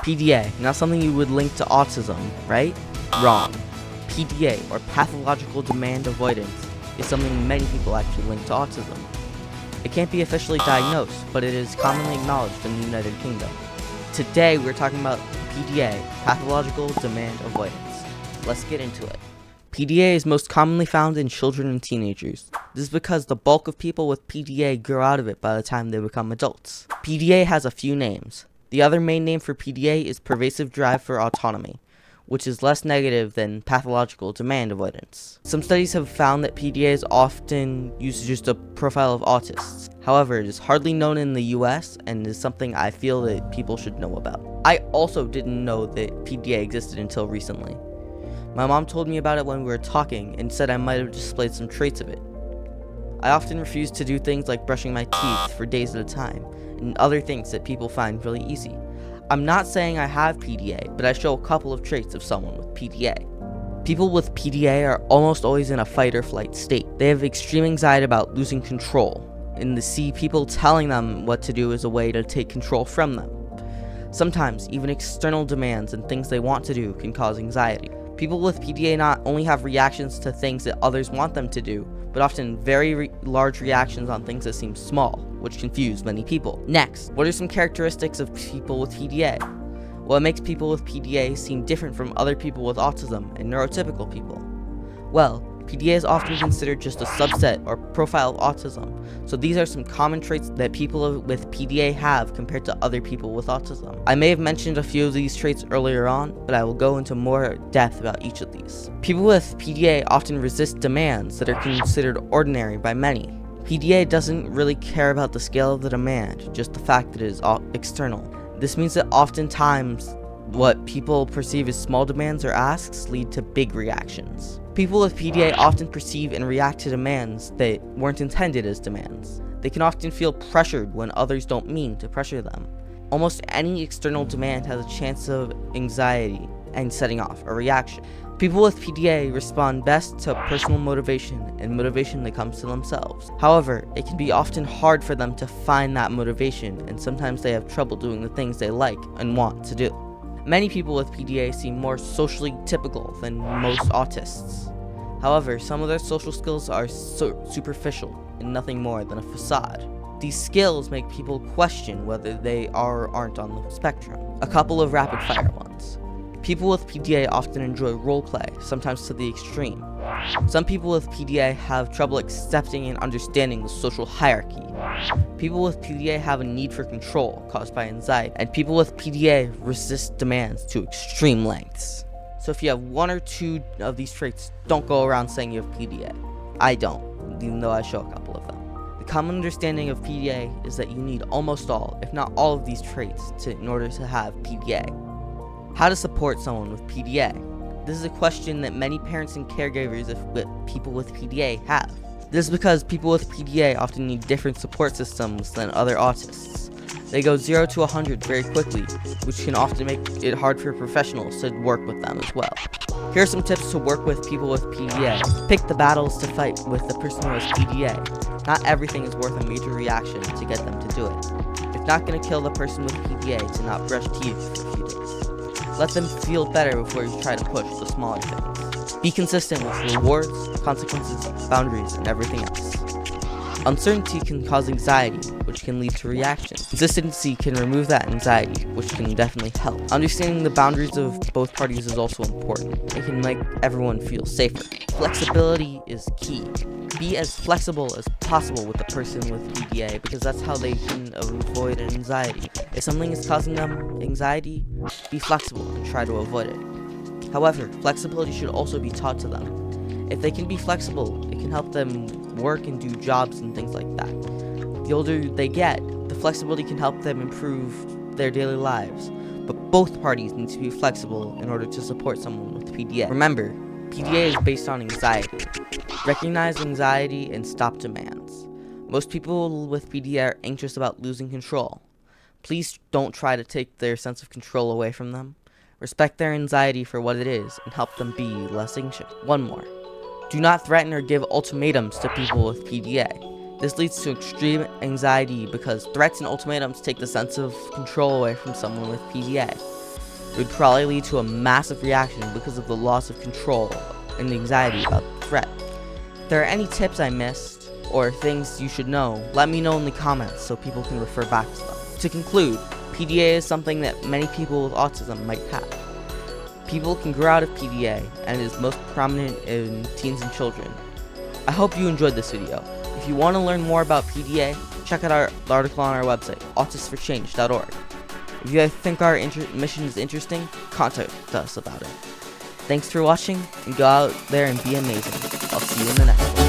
PDA, not something you would link to autism, right? Wrong. PDA, or Pathological Demand Avoidance, is something many people actually link to autism. It can't be officially diagnosed, but it is commonly acknowledged in the United Kingdom. Today we're talking about PDA, Pathological Demand Avoidance. Let's get into it. PDA is most commonly found in children and teenagers. This is because the bulk of people with PDA grow out of it by the time they become adults. PDA has a few names. The other main name for PDA is Pervasive Drive for Autonomy, which is less negative than Pathological Demand Avoidance. Some studies have found that PDA is often used to just a profile of autists. However, it is hardly known in the US and is something I feel that people should know about. I also didn't know that PDA existed until recently. My mom told me about it when we were talking and said I might have displayed some traits of it. I often refuse to do things like brushing my teeth for days at a time, and other things that people find really easy. I'm not saying I have PDA, but I show a couple of traits of someone with PDA. People with PDA are almost always in a fight or flight state. They have extreme anxiety about losing control, and they see people telling them what to do as a way to take control from them. Sometimes, even external demands and things they want to do can cause anxiety. People with PDA not only have reactions to things that others want them to do, but often very large reactions on things that seem small, which confuse many people. Next, what are some characteristics of people with PDA? What makes people with PDA seem different from other people with autism and neurotypical people? Well, PDA is often considered just a subset or profile of autism, so these are some common traits that people with PDA have compared to other people with autism. I may have mentioned a few of these traits earlier on, but I will go into more depth about each of these. People with PDA often resist demands that are considered ordinary by many. PDA doesn't really care about the scale of the demand, just the fact that it is external. This means that oftentimes what people perceive as small demands or asks lead to big reactions. People with PDA often perceive and react to demands that weren't intended as demands. They can often feel pressured when others don't mean to pressure them. Almost any external demand has a chance of anxiety and setting off a reaction. People with PDA respond best to personal motivation and motivation that comes to themselves. However, it can be often hard for them to find that motivation, and sometimes they have trouble doing the things they like and want to do. Many people with PDA seem more socially typical than most autists. However, some of their social skills are superficial and nothing more than a facade. These skills make people question whether they are or aren't on the spectrum. A couple of rapid fire ones. People with PDA often enjoy roleplay, sometimes to the extreme. Some people with PDA have trouble accepting and understanding the social hierarchy. People with PDA have a need for control caused by anxiety, and people with PDA resist demands to extreme lengths. So if you have one or two of these traits, don't go around saying you have PDA. I don't, even though I show a couple of them. The common understanding of PDA is that you need almost all, if not all of these traits in order to have PDA. How to support someone with PDA? This is a question that many parents and caregivers of people with PDA have. This is because people with PDA often need different support systems than other autists. They go 0 to 100 very quickly, which can often make it hard for professionals to work with them as well. Here are some tips to work with people with PDA. Pick the battles to fight with the person who has PDA. Not everything is worth a major reaction to get them to do it. It's not going to kill the person with PDA to not brush teeth for a few days. Let them feel better before you try to push the smaller things. Be consistent with rewards, consequences, boundaries, and everything else. Uncertainty can cause anxiety, which can lead to reactions. Consistency can remove that anxiety, which can definitely help. Understanding the boundaries of both parties is also important. It can make everyone feel safer. Flexibility is key. Be as flexible as possible with the person with PDA, because that's how they can avoid anxiety. If something is causing them anxiety, be flexible and try to avoid it. However, flexibility should also be taught to them. If they can be flexible, it can help them work and do jobs and things like that. The older they get, the flexibility can help them improve their daily lives. But both parties need to be flexible in order to support someone with PDA. Remember, PDA is based on anxiety. Recognize anxiety and stop demands. Most people with PDA are anxious about losing control. Please don't try to take their sense of control away from them. Respect their anxiety for what it is and help them be less anxious. One more. Do not threaten or give ultimatums to people with PDA. This leads to extreme anxiety because threats and ultimatums take the sense of control away from someone with PDA. It would probably lead to a massive reaction because of the loss of control and anxiety about the threat. If there are any tips I missed, or things you should know, let me know in the comments so people can refer back to them. To conclude, PDA is something that many people with autism might have. People can grow out of PDA, and it is most prominent in teens and children. I hope you enjoyed this video. If you want to learn more about PDA, check out our article on our website, autistsforchange.org. If you think our mission is interesting, contact us about it. Thanks for watching, and go out there and be amazing. I'll see you in the next one.